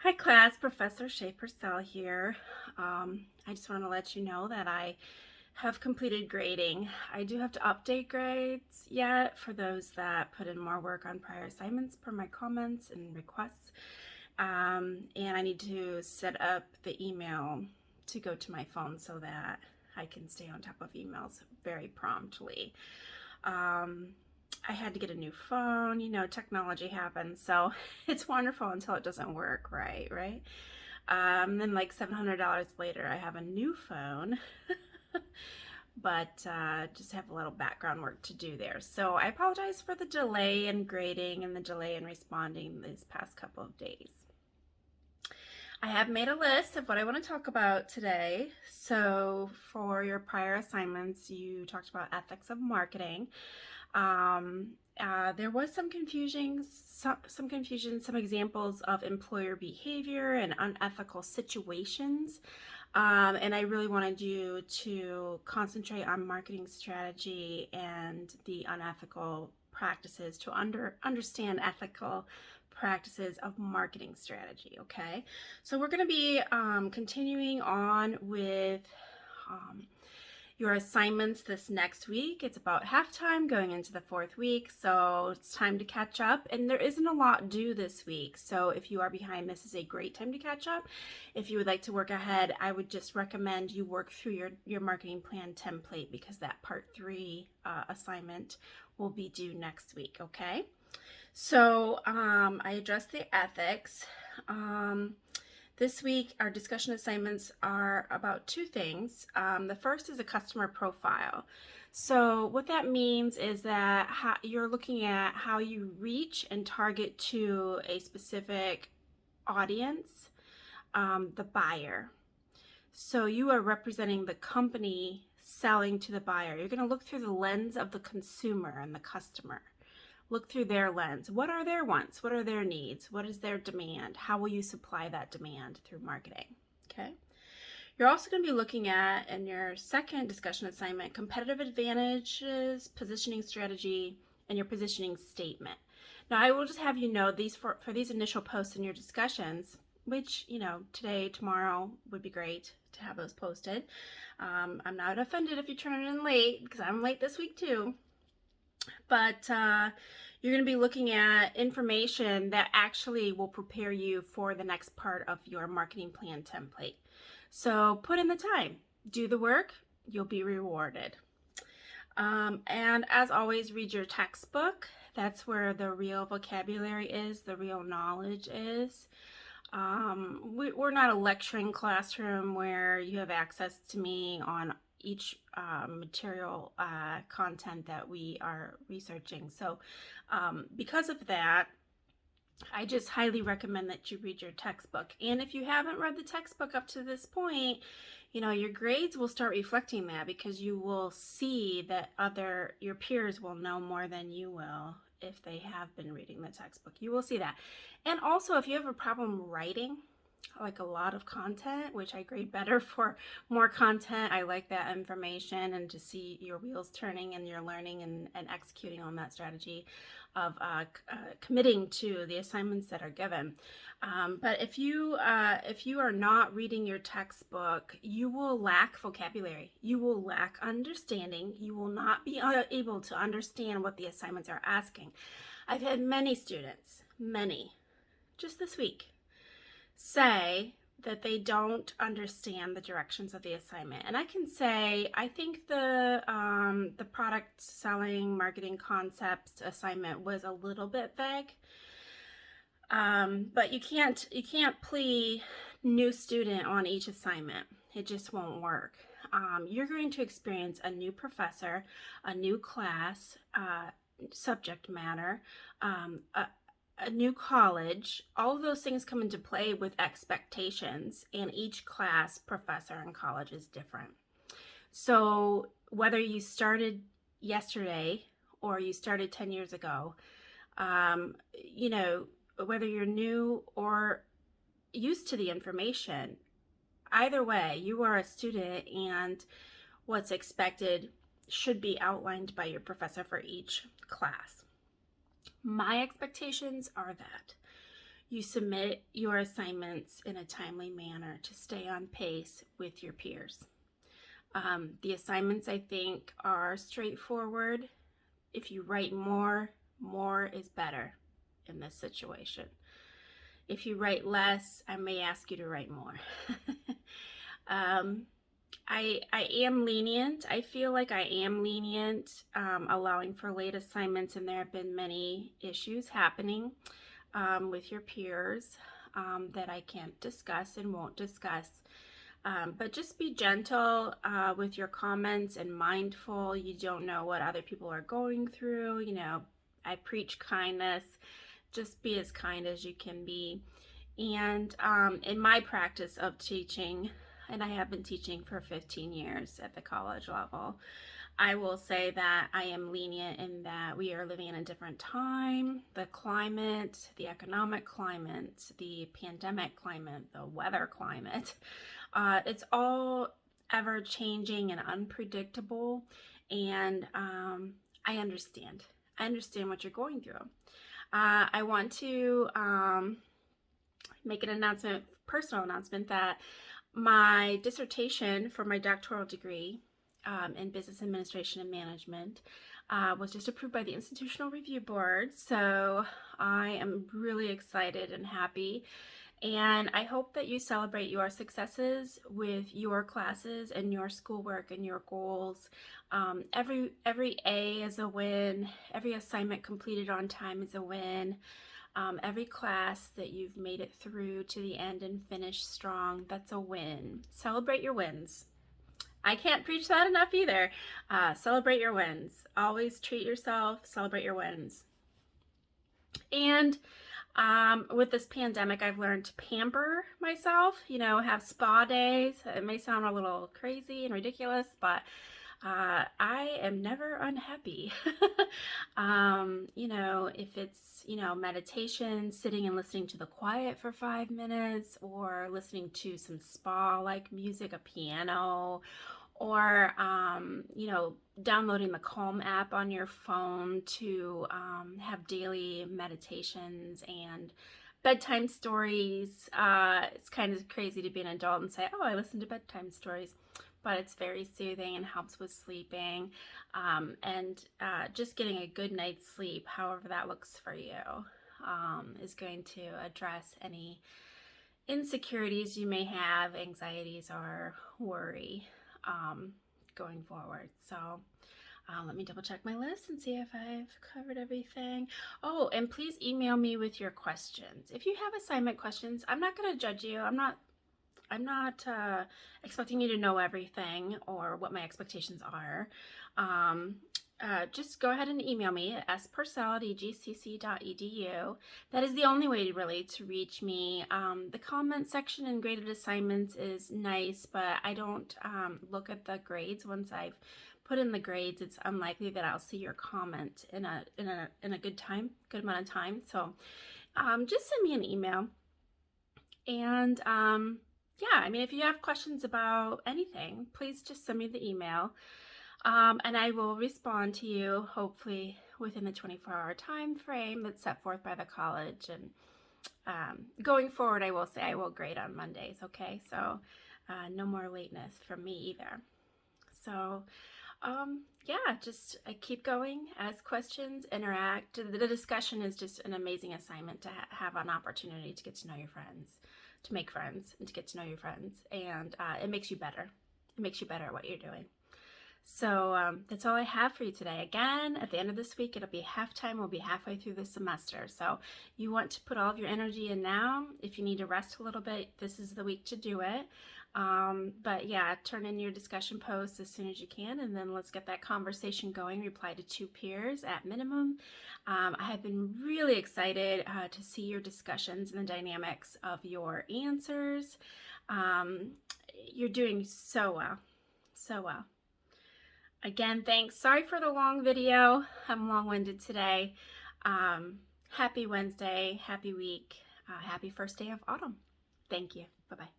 Hi class, Professor Shea Purcell here. I just want to let you know that I have completed grading. I do have to update grades yet for those that put in more work on prior assignments per my comments and requests. And I need to set up the email to go to my phone so that I can stay on top of emails very promptly. Um, I had to get a new phone. Technology happens, so it's wonderful until it doesn't work right. Then like $700 later, I have a new phone, but just have a little background work to do there. So I apologize for the delay in grading and the delay in responding these past couple of days. I have made a list of what I want to talk about today. So for your prior assignments, you talked about ethics of marketing. There was some confusion, some examples of employer behavior and unethical situations. And I really wanted you to concentrate on marketing strategy and the unethical practices to understand ethical practices of marketing strategy. Okay, so we're going to be continuing on with your assignments this next week. It's about halftime going into the fourth week, so it's time to catch up. And there isn't a lot due this week, so if you are behind, this is a great time to catch up. If you would like to work ahead, I would just recommend you work through your marketing plan template because that part 3 assignment will be due next week. Okay, so I addressed the ethics. This week, our discussion assignments are about 2 things. The first is a customer profile. So what that means is that you're looking at how you reach and target to a specific audience, the buyer. So you are representing the company selling to the buyer. You're going to look through the lens of the consumer and the customer. Look through their lens. What are their wants? What are their needs? What is their demand? How will you supply that demand through marketing? Okay. You're also going to be looking at, in your second discussion assignment, competitive advantages, positioning strategy, and your positioning statement. Now, I will just have you know these for these initial posts in your discussions, which, today, tomorrow would be great to have those posted. I'm not offended if you turn it in late because I'm late this week too. But you're going to be looking at information that actually will prepare you for the next part of your marketing plan template. So put in the time, do the work, you'll be rewarded. And as always, read your textbook. That's where the real vocabulary is, the real knowledge is. We're not a lecturing classroom where you have access to me on each material content that we are researching. So because of that, I just highly recommend that you read your textbook. And if you haven't read the textbook up to this point, your grades will start reflecting that because you will see that your peers will know more than you will if they have been reading the textbook. You will see that. And also, if you have a problem writing, like a lot of content, which I grade better for more content. I like that information and to see your wheels turning and you're learning and executing on that strategy of committing to the assignments that are given. But if you are not reading your textbook, you will lack vocabulary. You will lack understanding. You will not be able to understand what the assignments are asking. I've had many students, just this week, say that they don't understand the directions of the assignment. And I can say, I think the product selling marketing concepts assignment was a little bit vague. But you can't plea new student on each assignment. It just won't work. You're going to experience a new professor, a new class, subject matter, a new college. All of those things come into play with expectations, and each class, professor, and college is different. So whether you started yesterday or you started 10 years ago, whether you're new or used to the information, either way, you are a student, and what's expected should be outlined by your professor for each class. My expectations are that you submit your assignments in a timely manner to stay on pace with your peers. The assignments, I think, are straightforward. If you write more, more is better in this situation. If you write less, I may ask you to write more. I am lenient. I feel like I am lenient, allowing for late assignments, and there have been many issues happening with your peers that I can't discuss and won't discuss. But just be gentle with your comments and mindful. You don't know what other people are going through. You know, I preach kindness. Just be as kind as you can be. And in my practice of teaching, and I have been teaching for 15 years at the college level, I will say that I am lenient in that we are living in a different time. The climate, the economic climate, the pandemic climate, the weather climate, it's all ever changing and unpredictable. And I understand. I understand what you're going through. I want to make an announcement, personal announcement, that my dissertation for my doctoral degree in business administration and management was just approved by the Institutional Review Board. So I am really excited and happy. And I hope that you celebrate your successes with your classes and your schoolwork and your goals. Every A is a win. Every assignment completed on time is a win. Every class that you've made it through to the end and finished strong, that's a win. Celebrate your wins. I can't preach that enough either. Celebrate your wins. Always treat yourself, celebrate your wins. And with this pandemic, I've learned to pamper myself, you know, have spa days. It may sound a little crazy and ridiculous, but I am never unhappy. You know, if it's, you know, meditation, sitting and listening to the quiet for 5 minutes, or listening to some spa-like music, a piano, or, you know, downloading the Calm app on your phone to have daily meditations and bedtime stories. It's kind of crazy to be an adult and say, oh, I listen to bedtime stories, but it's very soothing and helps with sleeping, and just getting a good night's sleep, however that looks for you, is going to address any insecurities you may have, anxieties, or worry going forward. So let me double check my list and see if I've covered everything. Oh, and please email me with your questions. If you have assignment questions, I'm not going to judge you. I'm not expecting you to know everything or what my expectations are. Just go ahead and email me at spurcell@egcc.edu. That is the only way really to reach me. The comment section in graded assignments is nice, but I don't look at the grades. Once I've put in the grades, it's unlikely that I'll see your comment in a good amount of time. So just send me an email. And yeah, I mean, if you have questions about anything, please just send me the email. And I will respond to you hopefully within the 24-hour time frame that's set forth by the college. And going forward, I will say I will grade on Mondays, okay? So no more lateness from me either. So yeah, just keep going, ask questions, interact. The discussion is just an amazing assignment to have an opportunity to get to know your friends, to make friends, and to get to know your friends. And it makes you better. It makes you better at what you're doing. So that's all I have for you today. Again, at the end of this week, it'll be halftime. We'll be halfway through the semester. So you want to put all of your energy in now. If you need to rest a little bit, this is the week to do it. But yeah, turn in your discussion posts as soon as you can, and then let's get that conversation going. Reply to 2 peers at minimum. I have been really excited to see your discussions and the dynamics of your answers. You're doing so well, so well. Again, thanks. Sorry for the long video. I'm long-winded today. Happy Wednesday, happy week, happy first day of autumn. Thank you. Bye-bye.